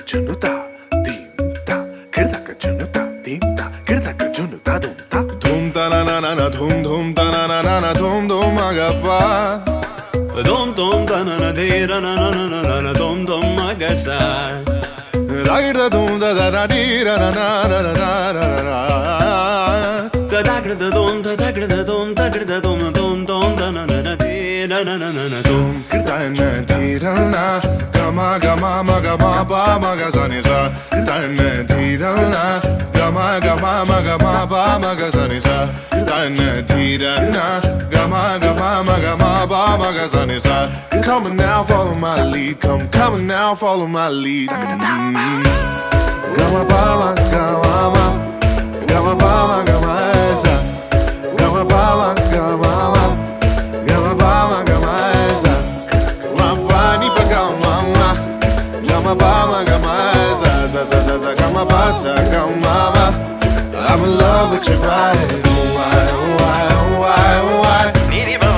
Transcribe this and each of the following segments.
junuta, dimta, kirdaka junuta, dimta, kirdaka junuta, dumta, धूम ता ना ना ना धूम धूम ता ना ना धूम धूम मगपा Dom dom da na na de ra na na na na na dom dom magasa. रागिर धूम दा दा दा दी रा ना ना ना ना ना ना Da da gra da dom da gra da dom da gra da dom dom dom da na na na de na na na na dom. Kirtana dhirana gama gama maga ma ba maga sani sa Kirtana dhirana gama gama maga ma ba maga sani sa Kirtana dhirana gama gama maga ma ba maga sani sa Come on now, follow my lead. Come on now, follow my lead. Gama ba ma gama ma gama ba ma gama sa Gama ba ma gama ma gama ba ma gama sa Mapani pa gama ma gama ba ma gama sa sa sa sa sa gama ba sa gama ma I'm in love with your body. Why, why, why, why? Niri ba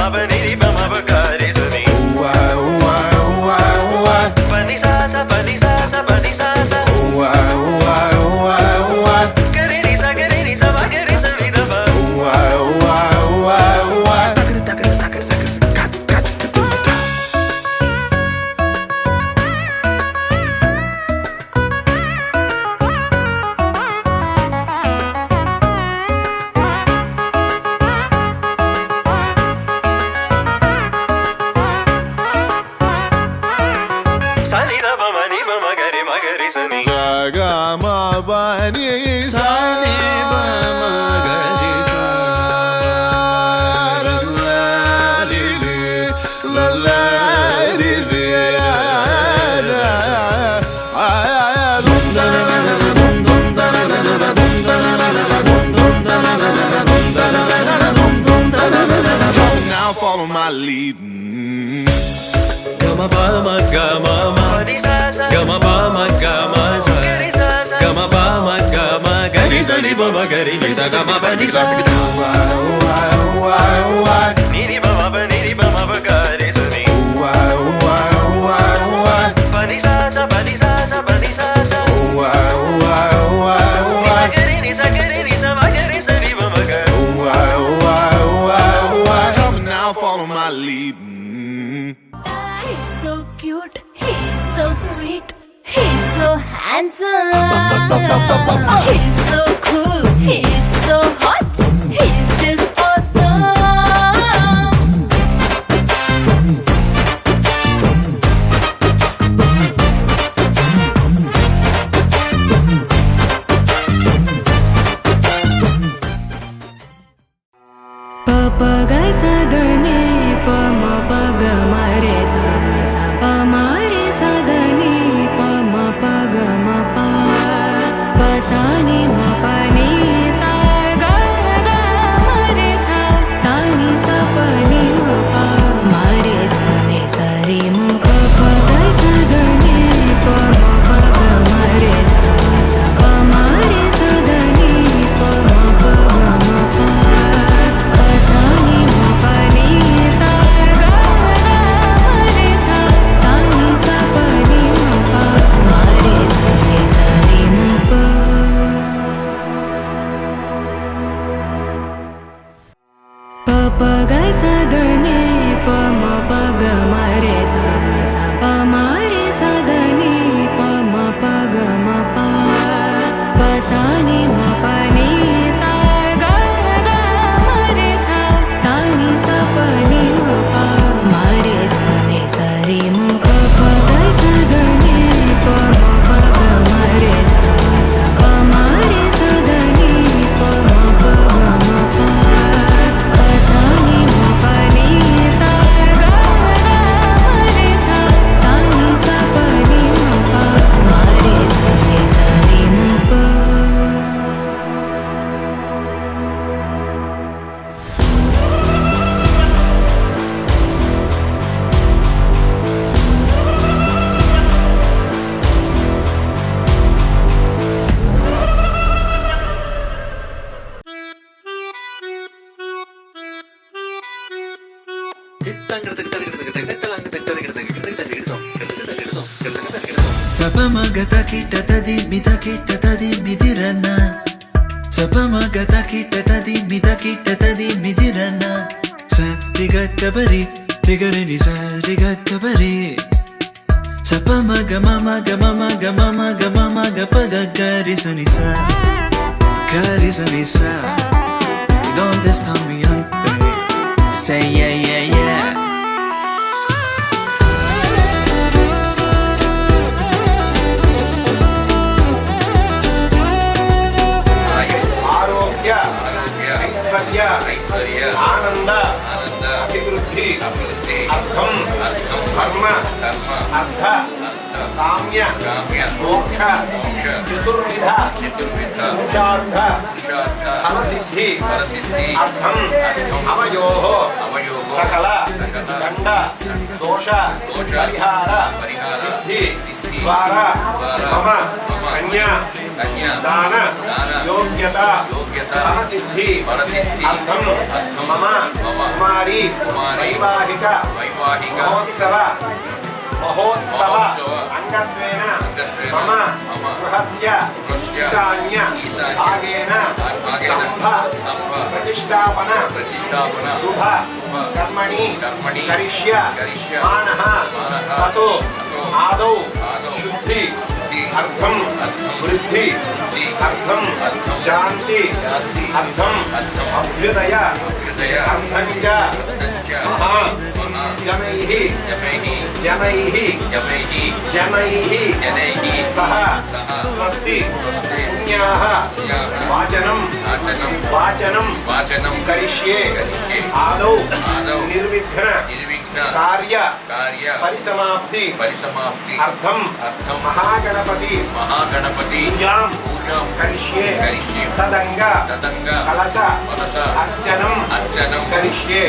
ma ba ga re sa ni. Why, why, why, why? Pa ni sa sa pa ni sa sa pa ni sa sa. Why, why, why, why? Ga re ni sa ba ga re sa ni da ba. Why, why, why, why? takra takra takra takra, kat kat dumta. Sa ni da ba ma ga re sa ni. Ga ma ba ni sa Ni ba ma ga re sa. la la li li la la li li la la dum da na na na dum dum da na na na dum da na na na dum dum da na na na dum da na na na dum dum da na na na dum. Now follow my lead. Gama ba ma ga ma ma. Pa ni sa sa. Gama ba ma ga ma sa. Ga re sa sa. Gama ba ma ga ma ga re sa ni ba ma ga re ni sa gama ba ni sa. Why? Niri ba ma ba ga re sa ni. Why? Pa ni sa sa pa ni sa sa pa ni sa sa. Ni sa ga re ni sa ba ga re sa ni ba ma ga. Come now, follow my lead. He's so cute, he's so sweet, he's so handsome, he's so cool, he's so hot, he's just awesome. Pa ga sa da ni pa ma pa ga ma re sa sa pa ma re sa da ni pa ma pa ga ma pa pa sa ni ma pa ni sa ga ga ma re sa sa ni sa pa ni ma pa ma re sa ri ma pa pa ga sa da ni pa ma pa ga ma re sa sa pa ma re sa da ni pa ma pa ga ma pa pa sa ni ma pa ni sa ga ga ma re sa sa ni sa pa ni ma pa ma re sa ri ma pa pa ga sa da ni pa ma pa ga ma re sa sa pa ma re sa da ni pa ma pa ga ma pa pa sa ni ma pa ni sa ga ga ma re sa sa ni sa pa ni ma pa ma re sa ri ma pa ga sa da ni pa ma pa ga ma re sa sa pa ma re sa da ni pa ma pa ga ma pa pa sa ni ma pa ni sa ga ga ma re sa sa ni sa pa ni ma pa ma re sa ri ma pa సపమగత కిట తది మిత కిట తది మిదిరన్న సపమగత కిట తది మిత కిట తది మిదిరన్న సరిగట్టబరి రిగరిని సరిగట్టబరి సపమగ మమ గమ మగ మమ గమ మగ పగ గరిసని స గరిసని స donde está mi ante say yeah yeah yeah ఆరోగ్య ఐశ్వర్య ఆనంద అభివృద్ధి అర్థం ధర్మ అర్థ కామ్య మోక్ష చతుర్విధ పురుషార్థ ఫలసిద్ధి అర్థం అవయోః సకల దండ దోష పరిహార సిద్ధి ద్వారా మమ కన్యా దాన యోగ్యత ఫలసిద్ధి అర్థం మమ కుమారి వైవాహిక మహోత్సవ అంగత్వేన మమ గృహస్య ఈశాన్య భాగేన స్తంభ ప్రతిష్టాపన శుభ కర్మణి కరిష్యమాణః తతో ఆదౌ శుద్ధి అర్థం వృద్ధి అర్థం శాంతి అర్థం అభ్యుదయ అర్థం చ మహా జనైః సహ స్వస్తి పుణ్యాః వాచనం కరిష్యే ఆదౌ నిర్విఘ్న కార్య పరిసమాప్తి అర్థం మహాగణపతి పూజాం కరిష్యే తదంగ కలశ అర్చనం కరిష్యే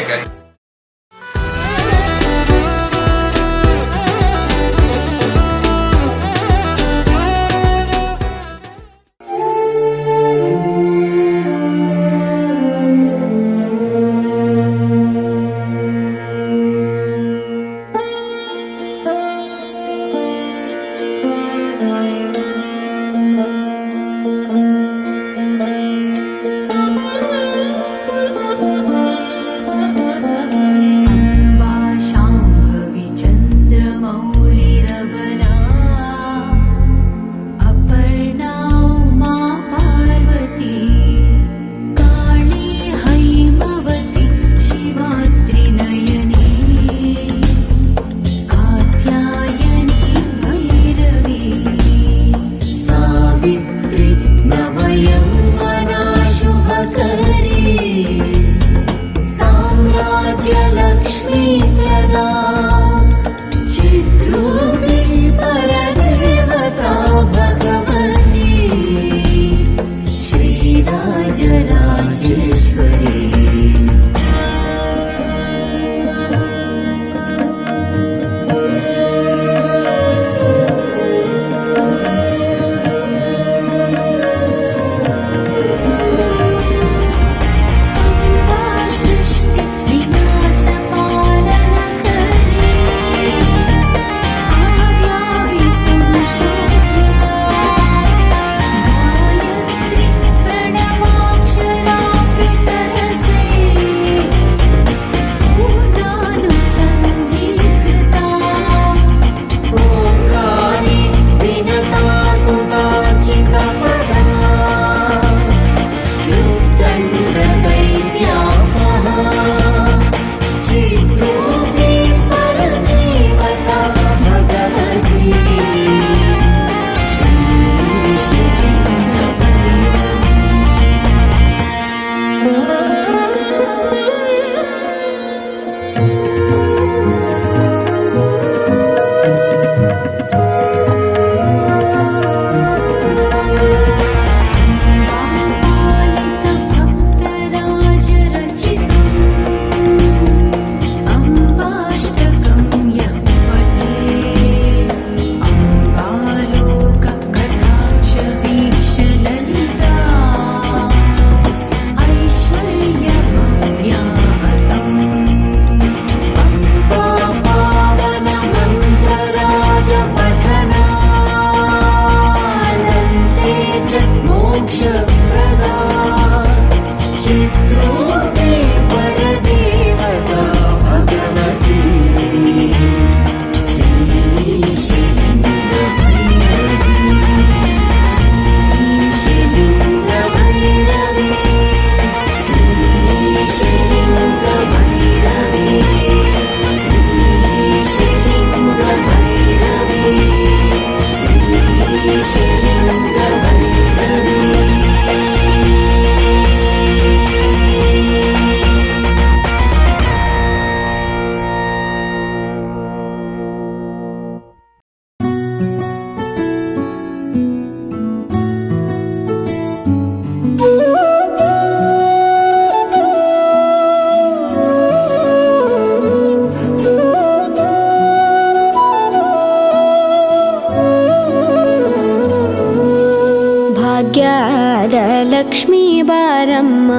ಬಾರಮ್ಮ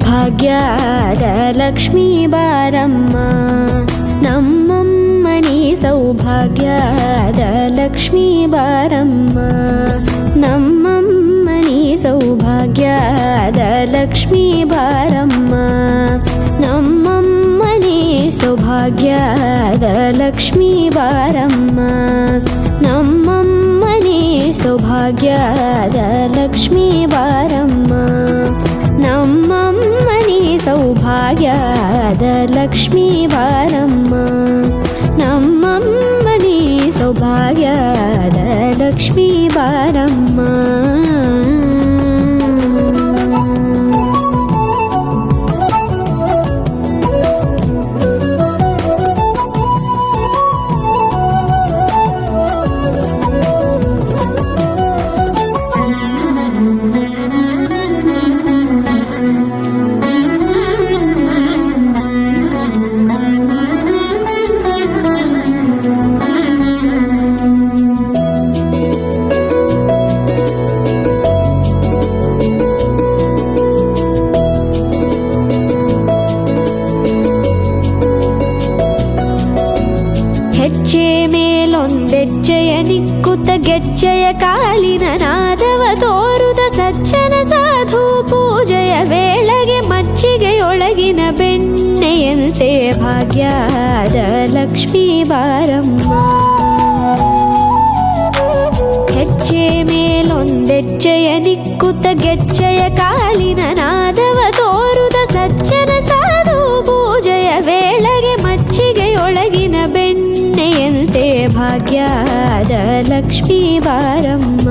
ಭಾಗ್ಯದ ಲಕ್ಷ್ಮೀ ಬಾರಮ್ಮ ನಮ್ಮಮ್ಮನಿ ಸೌಭಾಗ್ಯದ ಲಕ್ಷ್ಮೀ ಬಾರಮ್ಮ ನಮ್ಮಮ್ಮನಿ ಸೌಭಾಗ್ಯದ ಲಕ್ಷ್ಮೀ ಬಾರಮ್ಮ ನಮ್ಮಮ್ಮನಿ ಸೌಭಾಗ್ಯದ ಲಕ್ಷ್ಮೀ ಬಾರಮ್ಮ ನಮ್ಮಮ್ಮನಿ ಸೌಭಾಗ್ಯದ ಲಕ್ಷ್ಮೀ ಬಾರಮ್ಮ ನಮ್ಮಮ್ಮನಿ ಸೌಭಾಗ್ಯದ ಲಕ್ಷ್ಮೀ ಬಾರಮ್ಮ ನಮ್ಮಮ್ಮನಿ ಸೌಭಾಗ್ಯದ ಲಕ್ಷ್ಮೀ ಬಾರಮ್ಮ ಹೆಜ್ಜೆ ಮೇಲೊಂದೆಜ್ಜೆಯ ನಿಕ್ಕುತ್ತ ಗೆಜ್ಜೆಯ ಕಾಲಿನ ನಾದವ ತೋರುದ ಸಜ್ಜನ ಸಾಧು ಪೂಜೆಯ ವೇಳೆಗೆ ಮಜ್ಜಿಗೆಯೊಳಗಿನ ಬೆಣ್ಣೆಯಂತೆ ಭಾಗ್ಯದ ಲಕ್ಷ್ಮೀ ಬಾರಮ್ಮ ಹೆಜ್ಜೆ ಮೇಲೊಂದೆಜ್ಜೆಯ ನಿಕ್ಕುತ್ತ ಗೆಜ್ಜೆಯ ಕಾಲಿನ ನಾದವ ತೋರುದ ಸಜ್ಜನ ಸಾಧು ಪೂಜೆಯ ವೇಳೆಗೆ ಮಜ್ಜಿಗೆಯೊಳಗಿನ ಬೆಣ್ಣೆಯಂತೆ ಭಾಗ್ಯದ ಲಕ್ಷ್ಮೀ ಬಾರಮ್ಮ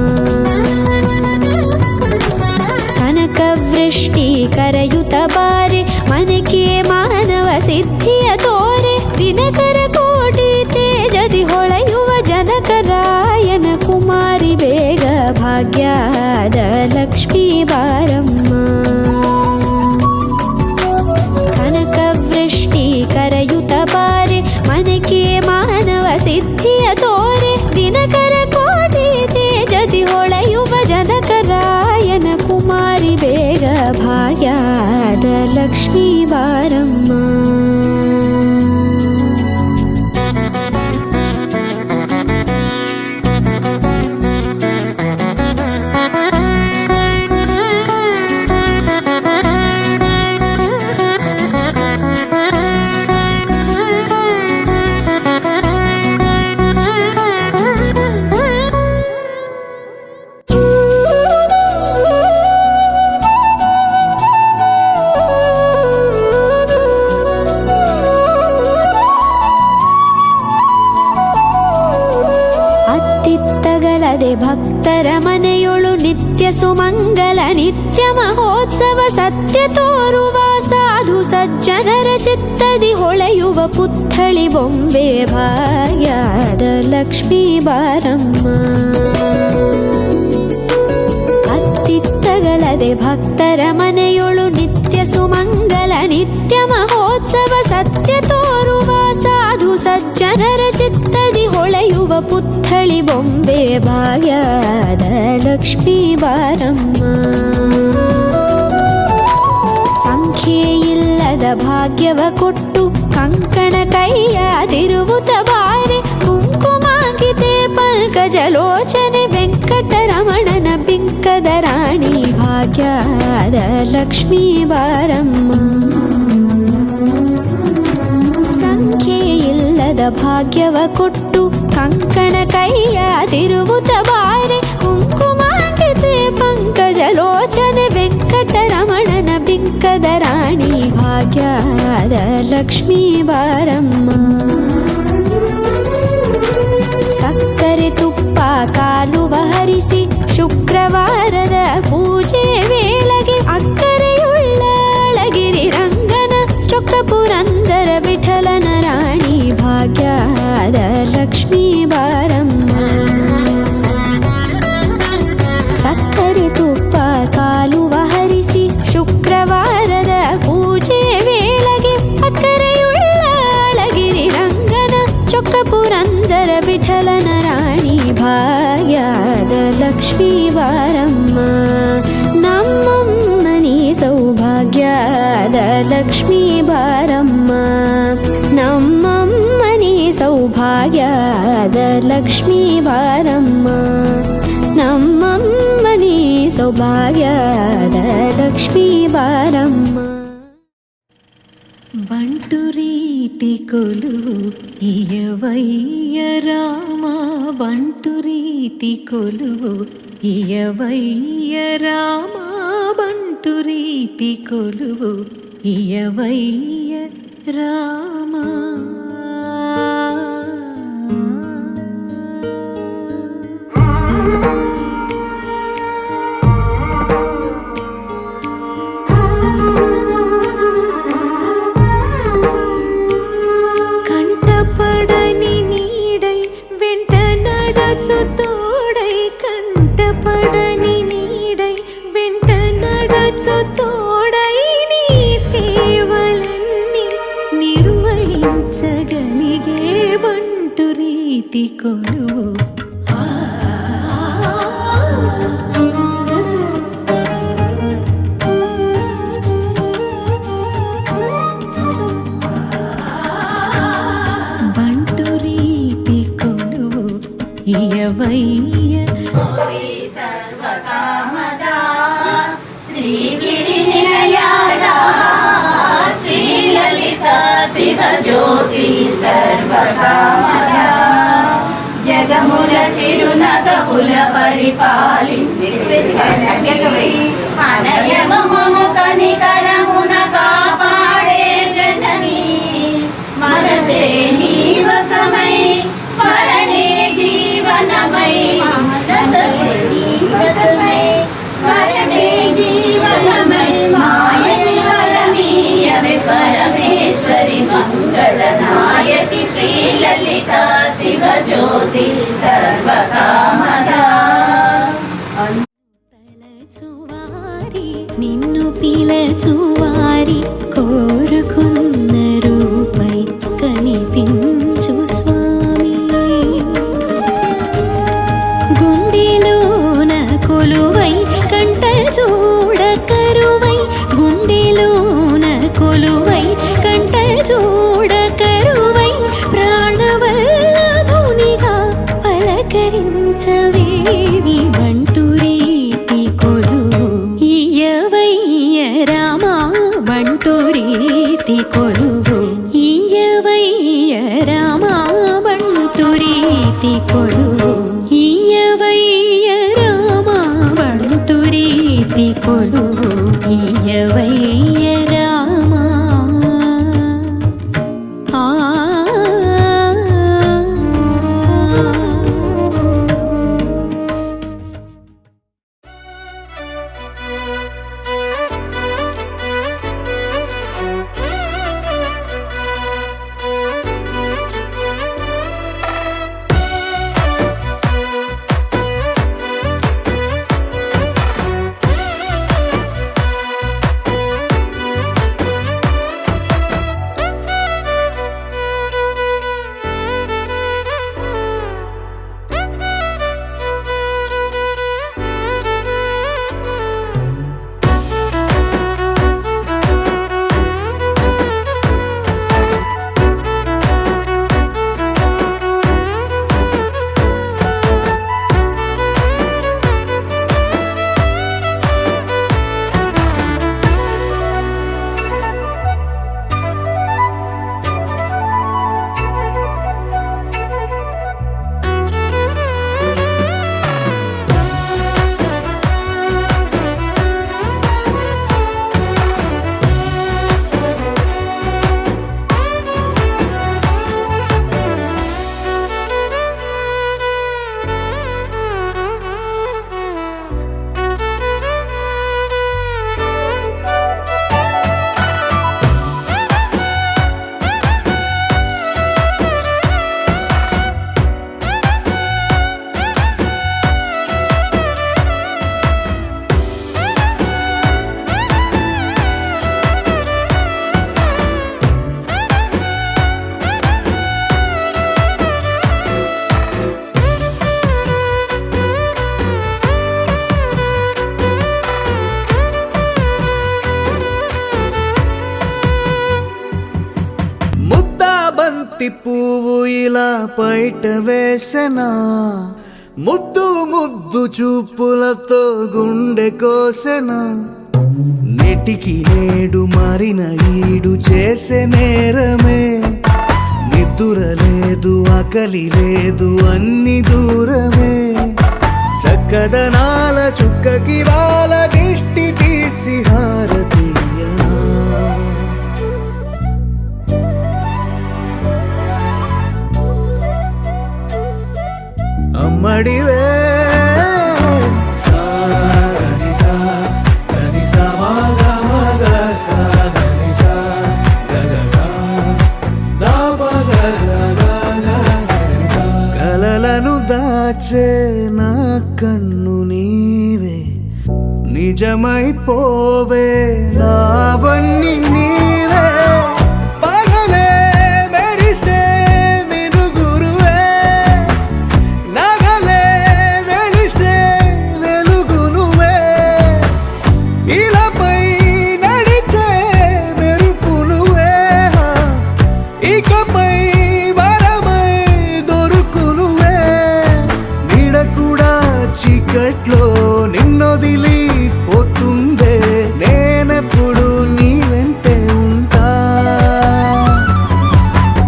ಕನಕವೃಷ್ಟಿ ಕರೆಯುತ್ತ ಬಾರೆ ಮನಕೆ ಮಾನವ ಸಿದ್ಧಿಯ ತೋರೆ ದಿನಕರ ಕೋಟಿ ತೇಜದಿ ಹೊಳೆಯುವ ಜನಕರಾಯನ ಕುಮಾರಿ ಬೇಗ ಭಾಗ್ಯದ ಲಕ್ಷ್ಮೀ ಬಾರಮ್ಮ ಕನಕವೃಷ್ಟಿ ಕರೆಯುತ್ತ ಬಾರೆ ಮನಕೆ ಮಾನವ ಸಿದ್ಧಿಯ ತೋರೆ ದಿನಕರ ಕೋಟಿ ತೇಜದಿ ಹೊಳೆಯುವ ಜನಕರಾಯನ ಕುಮಾರಿ ಬೇಗ ಭಾಗ್ಯದ ಲಕ್ಷ್ಮೀ ಬಾರಮ್ಮ ಭಕ್ತರ ಮನೆಯೊಳು ನಿತ್ಯ ಸುಮಂಗಲ ನಿತ್ಯ ಮಹೋತ್ಸವ ಸತ್ಯ ತೋರುವ ಸಾಧು ಸಜ್ಜನರ ಚಿತ್ತದಿ ಹೊಳೆಯುವ ಪುತ್ಥಳಿ ಬೊಂಬೆ ಭಾಗ್ಯದ ಲಕ್ಷ್ಮೀ ಬಾರಮ್ಮ ಅತ್ತಿತ್ತಗಲದೆ ಭಕ್ತರ ಮನೆಯೊಳು ನಿತ್ಯ ಸುಮಂಗಲ ನಿತ್ಯ ಮಹೋತ್ಸವ ಸತ್ಯ ತೋರುವ ಸಾಧು ಸಜ್ಜನರ ಚಿತ್ತದಿ ಹೊಳೆಯುವ ಪುತ್ಥಳಿ ಬೊಂಬೆ ಭಾಗ್ಯದ ಲಕ್ಷ್ಮೀ ಬಾರಮ್ಮ ಸಂಖ್ಯೆಯಿಲ್ಲದ ಭಾಗ್ಯವ ಕೊಟ್ಟು ಕಂಕಣ ಕೈಯಾದಿರುವುದ ಬಾರೆ ಕುಂಕುಮಾಂಕಿತೆ ಪಲ್ಕಜಲೋಚನೆ ವೆಂಕಟರಮಣನ ಬಿಂಕದ ರಾಣಿ ಭಾಗ್ಯದ ಲಕ್ಷ್ಮೀ ಬಾರಮ್ಮ ಸಂಖ್ಯೆಯಿಲ್ಲದ ಭಾಗ್ಯವ ಕೊಟ್ಟು ಕಂಕಣ ಕೈಯಾದಿರುವುದ ಬಾರೆ ಕುಂಕುಮಾಂಕಿತೆ ಪಂಕಜಲೋಚನೆ ವೆಂಕಟರಮಣನ ಬಿಂಕದ ರಾಣಿ ಭಾಗ್ಯದ ಲಕ್ಷ್ಮೀ ಬಾರಮ್ಮ ಸಕ್ಕರೆ ತುಪ್ಪ ಕಾಲುವ ಹರಿಸಿ ಶುಕ್ರವಾರದ ಪೂಜೆ ವೇಳೆಗೆ ಅಕ್ಕರೆಯುಳ್ಳ ಅಳಗಿರಿ ರಂಗನ ಚೊಕ್ಕ ಪುರಂದರ ವಿಠಲನ ರಾಣಿ ಭಾಗ್ಯದ ಲಕ್ಷ್ಮೀ ಬಾರಮ್ಮ ಸಕ್ಕರೆ ತುಪ್ಪ ಕಾಲುವ ಹರಿಸಿ ಶುಕ್ರವಾರದ ಪೂಜೆ ವೇಳೆಗೆ ಅಕ್ಕರೆಯುಳ್ಳ ಅಳಗಿರಿ ರಂಗನ ಚೊಕ್ಕ ಪುರಂದರ ವಿಠಲನ ರಾಣಿ ಭಾಗ್ಯದ ಲಕ್ಷ್ಮೀ ಬಾರಮ್ಮ ನಮ್ಮಮ್ಮನಿ ಸೌಭಾಗ್ಯದ ಲಕ್ಷ್ಮೀ ಬಾರಮ್ಮ ನಮ್ಮಮ್ಮನಿ ಸೌಭಾಗ್ಯದ ಲಕ್ಷ್ಮೀ ಬಾರಮ್ಮ ನಮ್ಮಮ್ಮನಿ ಸೌಭಾಗ್ಯದ ಲಕ್ಷ್ಮೀ ಬಾರಮ್ಮ ಬಂಟು ರೀತಿ ಕೊಲುವು ಇಯವಯ್ಯ ರಾಮ ಬಂಟು ರೀತಿ ಕೊಲುವು ಇಯವಯ್ಯ ರಾಮ ಬಂಟು ರೀತಿ ಕೊಲುವು ಇಯವಯ್ಯ ರಾಮ తోడై కంటపడని నీడై వెంట నడచు తోడై నీ సేవలన్నీ నిర్వహించగలిగే బంటు రీతి కొలువు బంటు రీతి కొలువు ఇయవయ్య సర్వకామదా శ్రీగిరి నిలయాడా శ్రీ లలిత శివ జ్యోతి సర్వకామదా జగముల చిరునగముల పరిపాలించి అనయమమును కనికరమున కాపాడే జనని మనసే నీవసమై స్మరణే జీవనమై స్మరణే జీవనమై మాయని వరమీయవే పరమేశ్వరి మంగళనాయకి శ్రీ లలిత శివ జ్యోతి సర్వకామదా తలచువారి నిన్ను పిలచువారి కోరుకున్న రూపై కనిపించు స్వామి గుండెలోన కొలువై కంట చూడ కరువై గుండెలోన కొలువై కంట చూడ కరువై ప్రాణవల్లభునిగా పలకరించవేవి బంటు రీతి కొలువు ఇయవయ్య రామ బంటు రీతి కొలువు బంతి పువ్వు ఇలా బయట వేసెనా, ముద్దు ముద్దు చూపులతో గుండె కోసెనా, నెటికి నేడు మారిన ఈడు చేసే నేరమే, నిద్ర లేదు ఆకలి లేదు అన్ని దూరమే, చక్కదనాల చుక్కకి వాళ్ళ దిష్టి తీసి హారతీయనా. అమ్మడివే కలలను దాచే నా కన్ను నీవే, నిజమైపోవే నావన్నీ నీవే, పగలే మెరిసే మినుగురువే, నగలే వెలిసే వెలుగునువే, ఇలాపై నడిచే మెరుపునువే, ఇకపై వరమై దొరుకునువే, నీడ కూడా చీకట్లో నిన్నొదిలి పోతుందే, నేనెప్పుడు నీ వెంటే ఉంటా.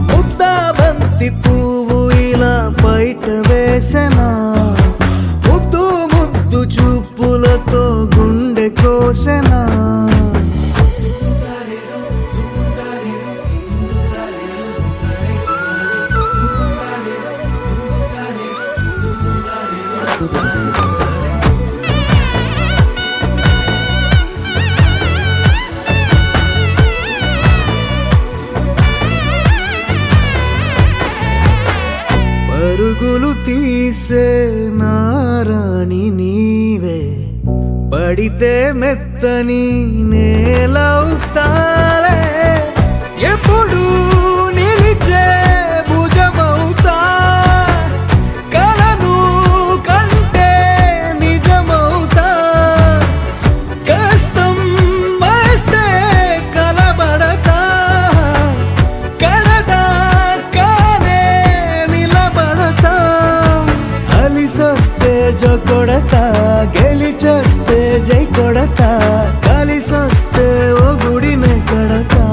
ముద్దా బంతి పువ్వు ఇలా బయట వేసెనా, ముద్దు ముద్దు చూపులతో గుండె కోసెనా. పరుగులు తీసే నారాణి నీవే, పడితే మెత్తని నేలవుతాలే, ఎప్పుడు నిలిచే భుజమవుతా, కలను కంటే నిజమవుతా, కష్టం వస్తే కలబడతా, కడదాకానే నిలబడతా, అలిసొస్తే జో కొడతా, గెలిచొస్తే జై కొడతా, కలిసొస్తే ఓ గుడినే కడతా.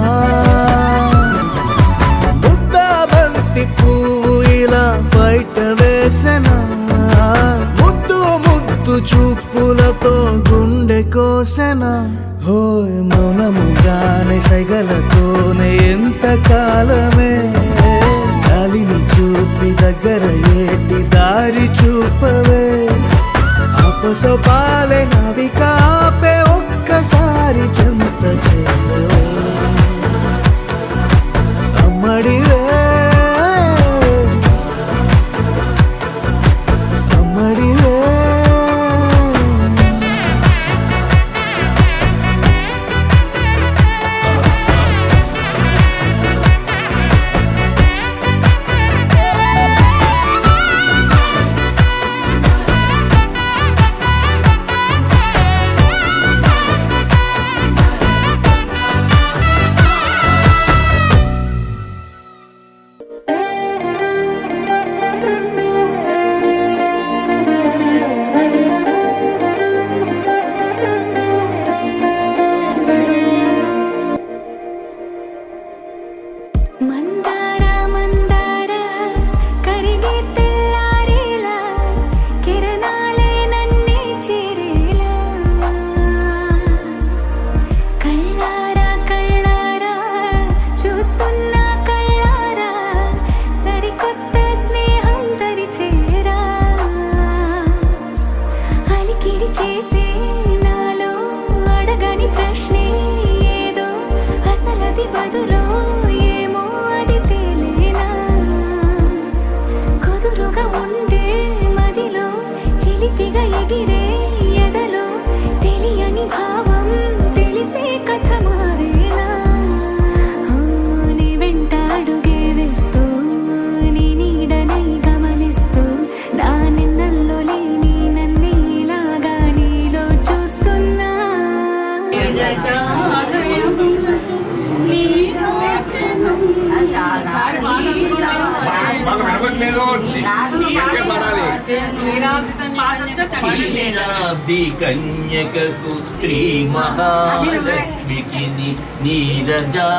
ముద్దా బంతి పువ్వు ఇలా బయట వేసెనా, ముద్దు ముద్దు చూపులతో గుండె కోసెనా. హోయ్ మౌనముగానే సైగలతోనే ఎంత కాలమే, జాలిని చూపి దగ్గర ఏటి దారి చూపవే, అపసొపాలే నవికాపే ఒక్కసారి చెంత చేరవే. అమ్మడివే అమ్మడివే మందార మందార కరిగే తెల్లారేలా, కిరణాలే నన్నే చేరేలా, కళ్ళారా కళ్ళారా చూస్తున్నా కళ్ళారా, సరికొత్త స్నేహం దరిచేరా, అలికిడి చేసే నాలో అడగని ప్రశ్నే ఏదో, అసలది బదులో ఏమో అది క్షీరాబ్ది కన్యకకు శ్రీ మహాలక్ష్మికి నీరజాలయమునకు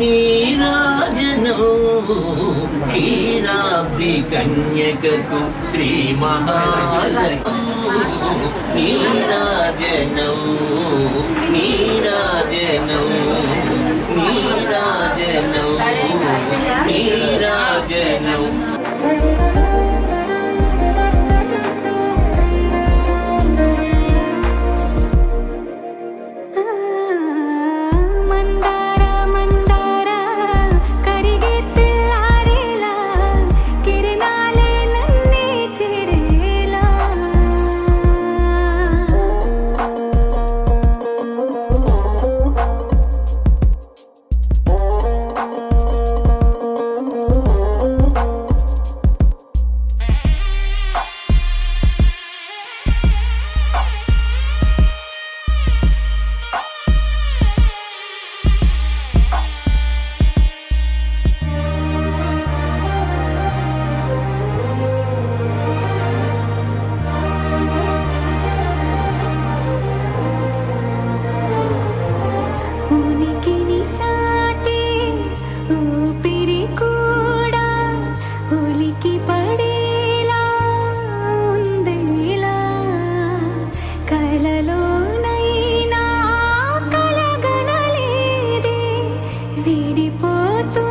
నీరాజనం. క్షీరాబ్ది కన్యకకు శ్రీ మహాలక్ష్మి నీరాజనం నీరాజనం నీరాజనం నీరాజనం. ಮಂದಾರ ಮಂದಾರ ಕರಿಗೆ ತೆಲ್ಲಾರೇಲ ಕಿರಣಾಲೆ ನನ್ನೇ ಚಿರೇಲ ఉనికిని చాటే ఊపిరి కూడా ఉలికి పడేలా ఉందిలా. కలలోనైనా కలగనలేదే విడిపోతుందని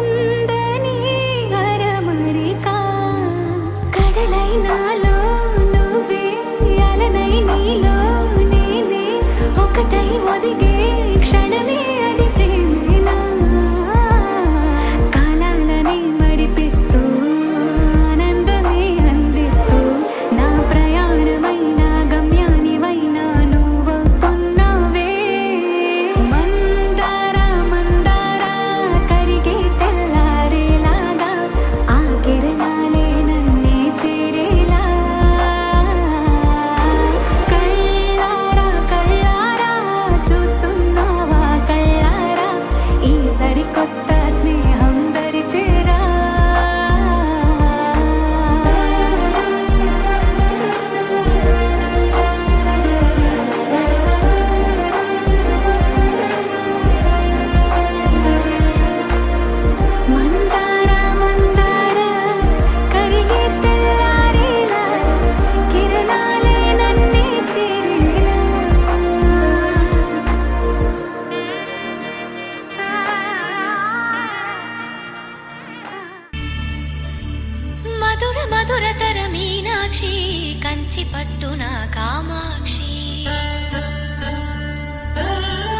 అరమరిక. కడలైనాలో నువ్వే అలనై నీలో నేనే ఒకటై ఒదిగే క్షణమే అది ప్రేమేనా. కాలాలని మరిపిస్తూ ఆనందమే అందిస్తూ నా ప్రయాణమైన గమ్యానివైన నువ్వవుతున్నావే. మందార మందార కరిగే తెల్లారేలాగా ఆ కిరణాలే నన్నే చేరేలా. కళ్ళారా కళ్ళారా చూస్తున్నావా కళ్ళారా ఈ సరికొత్త స్నేహం దరిచేరా. మందార మందార కరిగే తెల్లారేలా కిరణాలే నన్నే చేరేలా. మధుర మధురతర మీనాక్షి కంచి పట్టున కామాక్షి.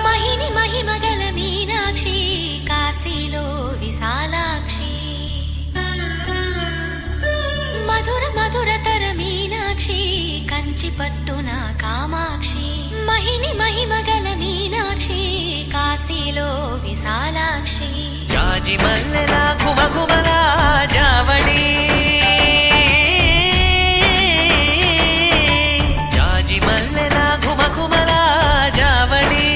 మహిని మహిమగల మీనాక్షి కాశీలో విశాలాక్షి. మధుర మధురతర మీనాక్షి కంచి పట్టున కామాక్షి. మహిని మహిమగల మీనాక్షి కాశీలో విశాలాక్షి. జాజి మల్లెల ఘుమఘుమల జావళి జాజి మల్లెల ఘుమఘుమల జావళి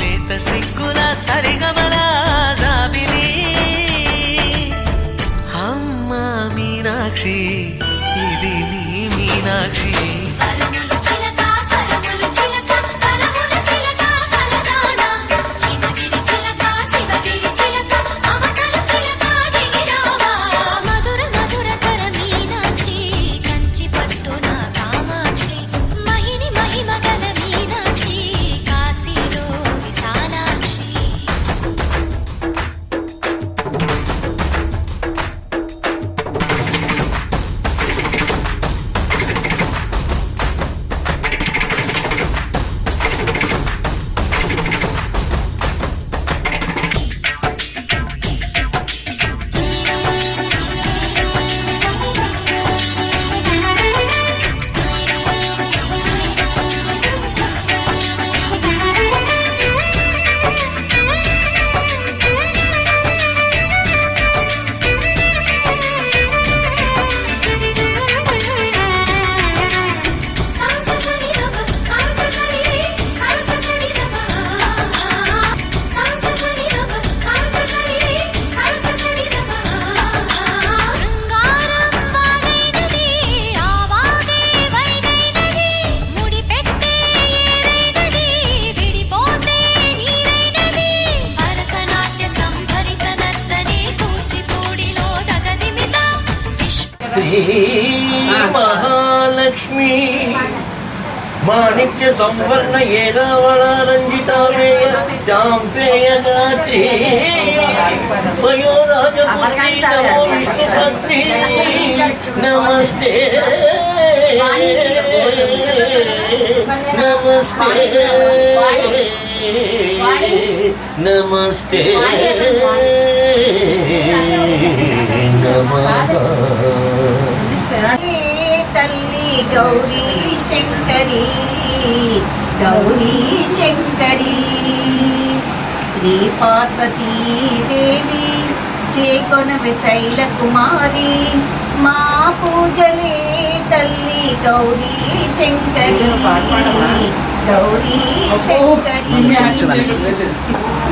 లేత సిగ్గుల సరిగమల జాబిలి. అమ్మ మీనాక్షి ఇది నీ మీనాక్షి. వరములు చిలక స్వరములు చిలక కరముల చిలక కలదానా హిమగిరి చిలక శివగిరి చిలక శ్రీ మహాలక్ష్మి మాణిక్య సంపన్న ఏరావళ రంజితామేయ శాంపేయ గాత్రి వయోరాజపుత్రి నమో విష్ణుపత్ని నమస్తే నమస్తే నమస్తే నమః తల్లి గౌరీ శంకరి గౌరీ శంకరి శ్రీ పార్వతీ దేవి చేకొనవె శైల కుమారి మా పూజలే తల్లి గౌరీ శంకరి గౌరీ శంకరి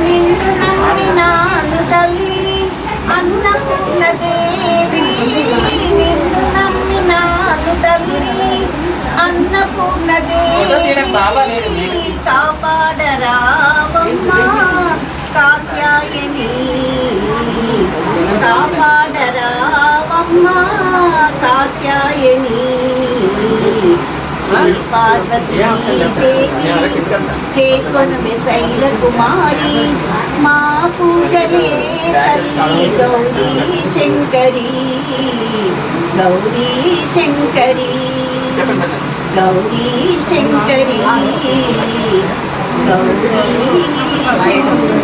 నిన్ను నమ్మినాను తల్లి అన్నపూర్ణ దేవి నిన్ను నమ్మినాను తల్లి అన్నపూర్ణ దేవి కాపాడరావమ్మ కాత్యాయని కాపాడరావమ్మ కాత్యాయని పార్వతీ దేవి చేకొనవె శైల కుమారి మా పూజలే తల్లి గౌరీ శంకరి గౌరీ శంకరి గౌరీ శంకరి గౌరీ శంకరి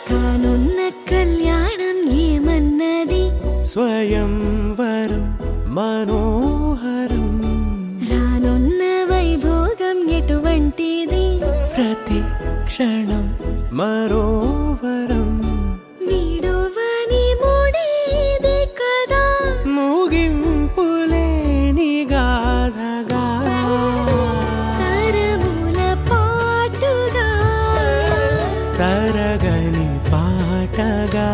కానున్న కళ్యాణం ఏమన్నది స్వయంవరం మనోహరం రానున్న వైభోగం ఎటువంటిది ప్రతి క్షణం మరోవరం వీడువని ముడిది కదా ముగింపులేని గాథగా తరముల పాటుగా తరగని పాటగా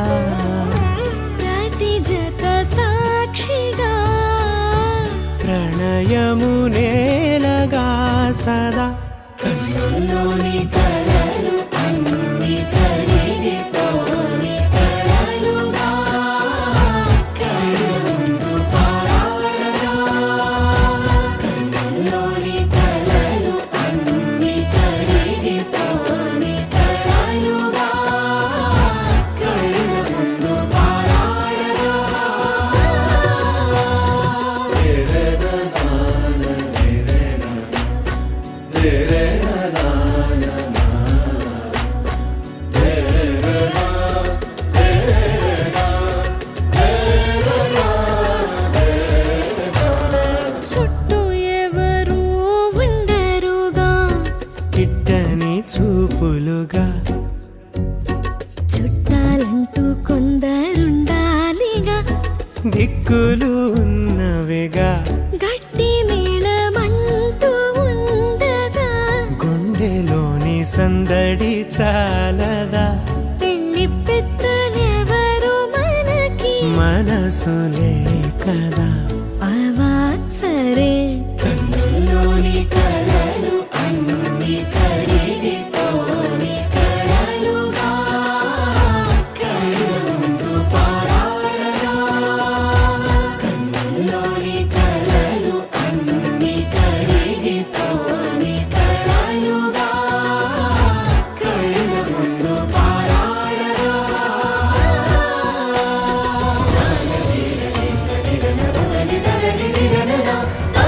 ప్రతి జత సాక్షిగా ప్రణయము నేలగా సదా కన్నుల్లోని కలలు అన్ని కరిగిపోని కలలుగా కన్నుందు పారాడగా కన్నుల్లోని కలలు అన్ని కరిగిపోని కలలుగా కన్నుందు పారాడగా చుట్టూ ఎవరు ఉండరుగా కిట్టని చూపులుగా చుట్టాలంటూ కొందరుండాలిగా దిక్కులు ఉన్నవిగా గట్టి మేళమంటూ ఉండదా గుండెలోని సందడి చాలదా పెళ్లి పెద్దలెవరు మనకి మనసులే కదా అవా సరే కన్నుల్లోని కలలు అన్ని కరిగిపోని కలలుగా కన్నుందు పారాడగా కన్నుల్లోని కలలు అన్ని కరిగిపోని కలలుగా కన్నుందు పారాడగా ఆ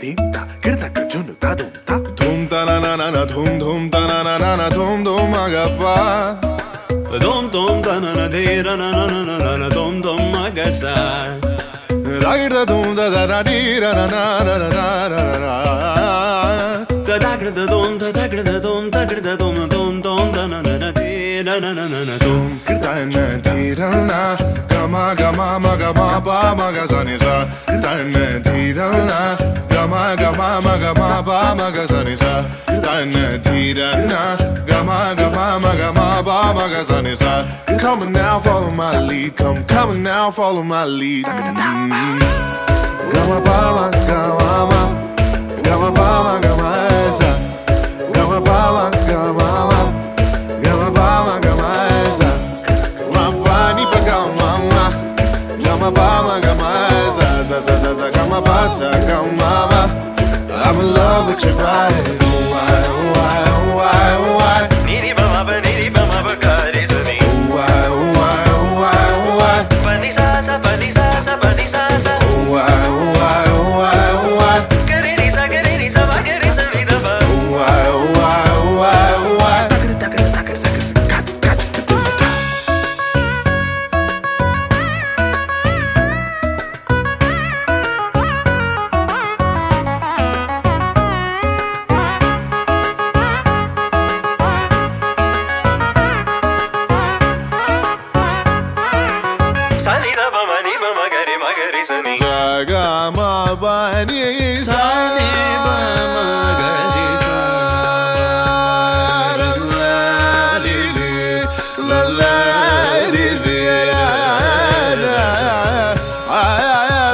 dim ta kirdaka junu ta dum ta Dhum ta na na na na dhum dhum ta na na na na dhum dhum magapa Dom dom da na na de ra na na na na na dom dom magasa Ragda dhum da da da di ra na na na na na na na da da gra da dom da da gra da dom da gra da dom dom dom da na na na de na na na na na dom Ta na di ra na gama gama magama ba magazani sa Ta na di ra na gama gama magama ba magazani sa Ta na di ra na gama gama magama ba magazani sa Come on now, follow my lead. Come on now, follow my lead. Gama ba magama Gama ba magama sa Gama ba magama Gama ba magama sa Gama ni pa gama Gama ba magama sa sa sa sa sa Gama ba sa gama I'm in love with your body. Why, why, why, why? Niri ba ma ba ga re sa ni Why, why, why, why? pa ni sa sa pa ni sa sa pa ni sa sa Why, why, why, why? ga re ni sa ba ga re sa ni da ba Why, why, why, why? takir takir takir takir kat kat dum ta sa ni da ba ma ga re sa ni Gama bani sa ni ba ma ga re sa la la li li la la li li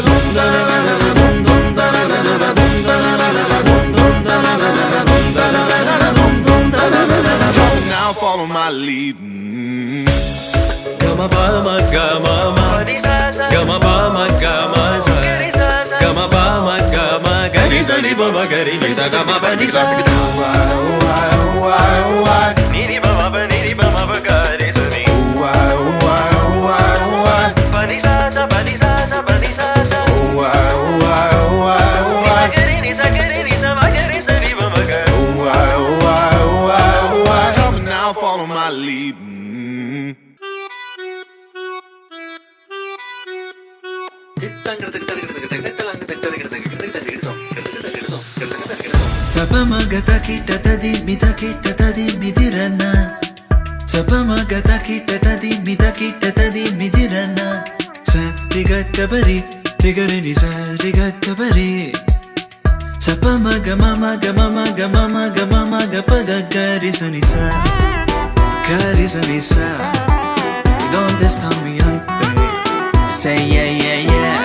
dum da na na na na dum dum da na na na na dum da na na na na dum dum da na na na na dum da na na na na dum dum da na na na na dum. Now follow my lead. Gama ba ma ga ma ma ni sa sa Gama ba ma ga ma sa ga re sa sa Gama ba ma ga ma ga re sa ni ba ma ga re ni sa gama ba ni sa Why, why, why, why? ni ba ma ba ga re sa ni Why, why, why, why? pa ni sa sa pa ni sa sa pa ni sa sa Why, why, why, ni sa why? ga re ni sa ba ga re sa ni ba ma ga Why, why, why, why? Come now, follow my lead. Sapamagata kita tadi mita kita tadi midirana Sapamagata kita tadi mita kita tadi midirana Sa rigatta bari rigare ni sa rigatta bari Sapamaga mama ga mama ga mama ga mama ga paga gari sa ni sa Donde está mi ante Say yeah yeah yeah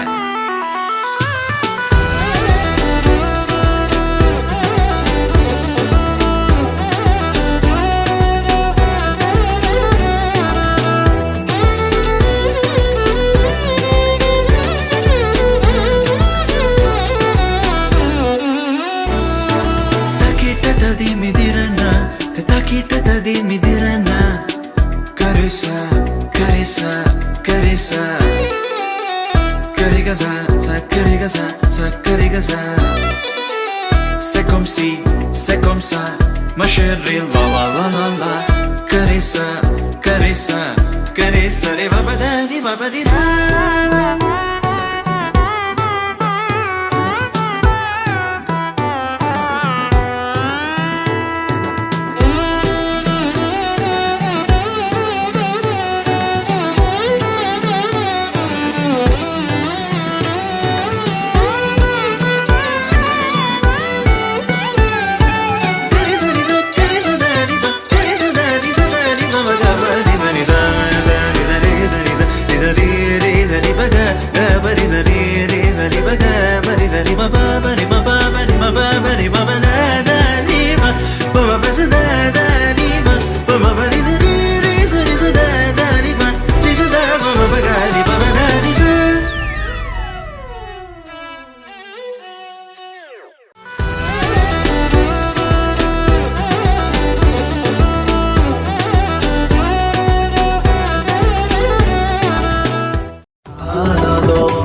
Takita tadi midirana Karisa, karisa, karisa Karigasa, sa karigasa, sa karigasa C'est comme si, c'est comme ça Ma chérie, la la la la la Karisa, karisa, karisa Li babada, li babadisa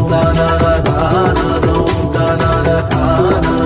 da da da da da da da da da